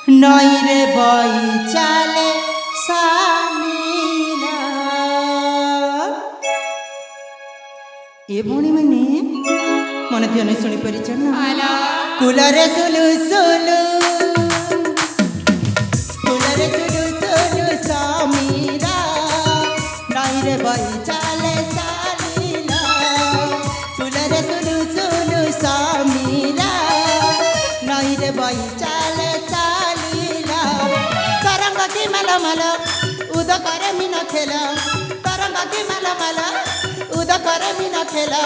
নইরে বই চালে সামিলা এ ভଉଣୀ ମାନେ ମନ ଧ୍ୟାନ ଶୁଣି ପାରିଛ ନା କୁଲରେ ସୁଲୁ ସୁଲୁ କୁଲରେ ସୁଲୁ ସୁଲୁ ସାମିଲା ନଇରେ ବଇ ଚାଲେ ସାଲିଲା କୁଲରେ ସୁଲୁ ସୁଲୁ ସାମିଲା ନଇରେ ବଇ ଚାଲେ ସାଲିଲା ତରଙ୍ଗ କି ମଲ ମଲ ଉଦକରେ ମିନ ଖେଲା ତରଙ୍ଗ କି ମଲ ମଲ ଉଦକରେ ମିନ ଖେଲା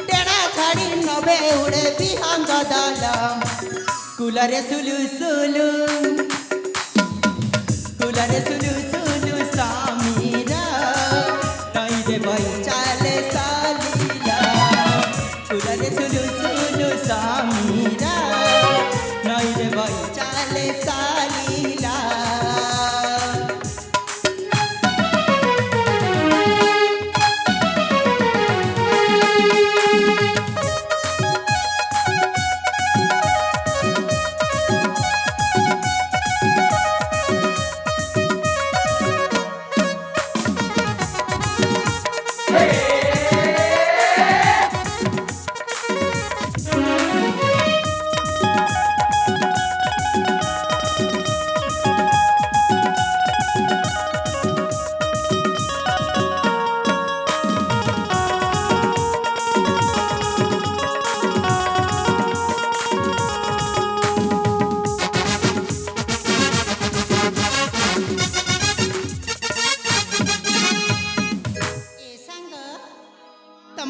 টেনা ছাড়ি নবে উড়ে বিহঙ্গ দল কুলরে সুলু সুলু কুলরে সুলু সুলু সামিরা নইরে বই চালে সালিলা কুলরে সুলু সুলু সামিরা নইরে বই চালে সালিলা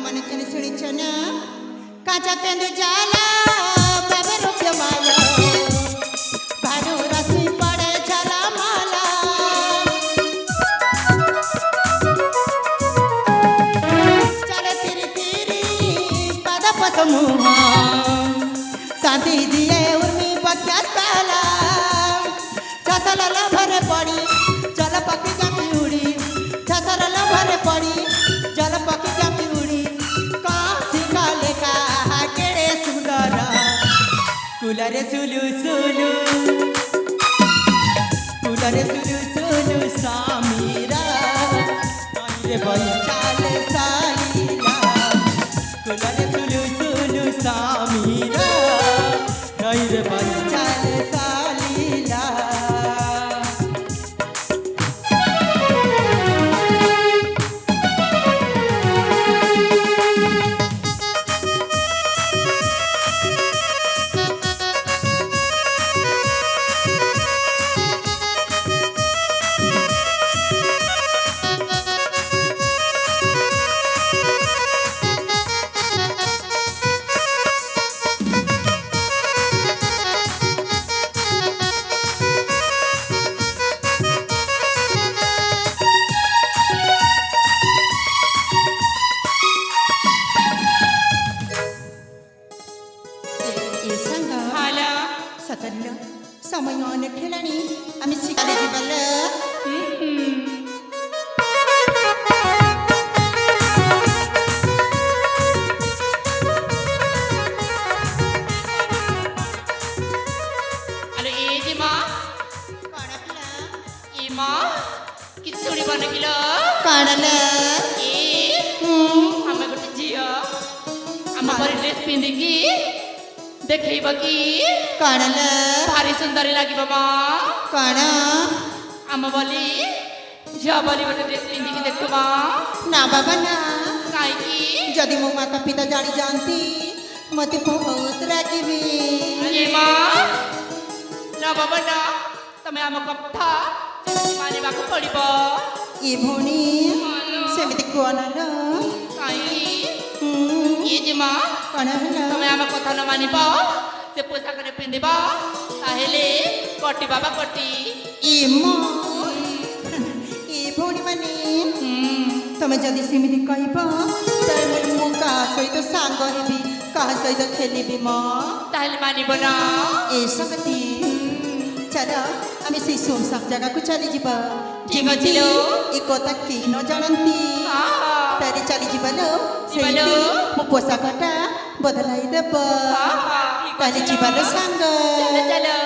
मन चन सुनी चना काचा केंदु जाला बाबे रुपया माला भानु रश्मि पड़े जाला माला चले तिरी तिरी पादा पसमुहा शांति दिए उर्मी बक्या ताला छतला भरे पड़ी चल पकी जाती उड़ी छतला भरे पड़ी जल पकी जाती उड़ी कुलरे सुलु सुलु कुलरे सुलु सुलु सामीरा नइरे बई चाले सालिला कुलरे सुलु सुलु सामीरा नइरे बई चाले सालिला सतरिल समय अनेक हेलानी आमी शिकारे जीवाल अरे ए जे मां काणा पिला ए मां किचुड़ी बन किलो काणला ए हमें गोटे झियो हम पर ड्रेस पिंदी की देखैब की काणला भारी सुंदर लागिब मां काणा हम बोली झियो बोली गोटे ड्रेस पिंदी की देखबा ना बाबा ना काई की जदि मो माता पिता जानी जानती मते बहुत रागिबी ए मां ना बाबा ना तमे हम कथा मानिबा को पड़िबो ए भौणी सेमिति कोनल काई ये जे मां काणा हला तमे हम कथा न मानिबो से पोशाक रे पिंदिबो ताहेले कटी बाबा कटी ए मो ए भौणी माने तमे जदि सेमिति कहब ताले मो का सहित सांग हेबी का सहित खेलिबी म ताहेले मानिबो ना ए संगति चलो आमी से सोमसाक जगह को चली जीवा ठीक अछि लो ए कथा की न जानंती तारे चली जीवा लो सेइति मो पोशाकटा बदलाई देब ताले जीवा लो सांग चलो चलो